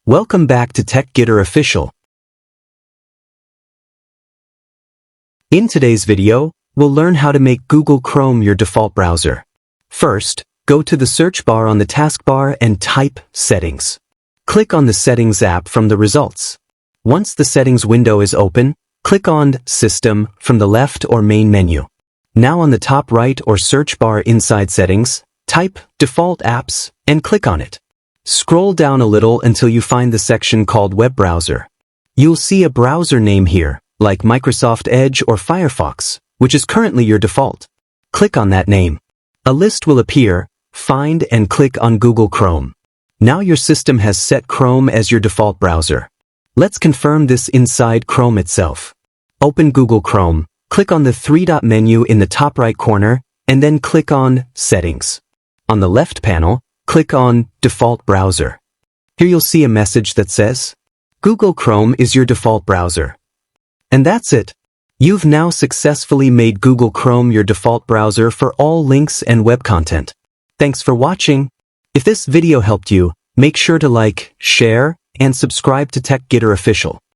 Welcome back to TechGetter Official. In today's video, we'll learn how to make Google Chrome your default browser. First, go to the search bar on the taskbar and type Settings. Click on the Settings app from the results. Once the Settings window is open, click on System from the left or main menu. Now on the top right or search bar inside Settings, type Default Apps and click on it. Scroll down a little until you find the section called Web Browser. You'll see a browser name here, like Microsoft Edge or Firefox, which is currently your default. Click on that name. A list will appear. Find and click on Google Chrome. Now your system has set Chrome as your default browser. Let's confirm this inside Chrome itself. Open Google Chrome, click on the three-dot menu in the top right corner, and then click on Settings. On the left panel, click on Default Browser. Here you'll see a message that says, Google Chrome is your default browser. And that's it. You've now successfully made Google Chrome your default browser for all links and web content. Thanks for watching. If this video helped you, make sure to like, share, and subscribe to TechGetter Official.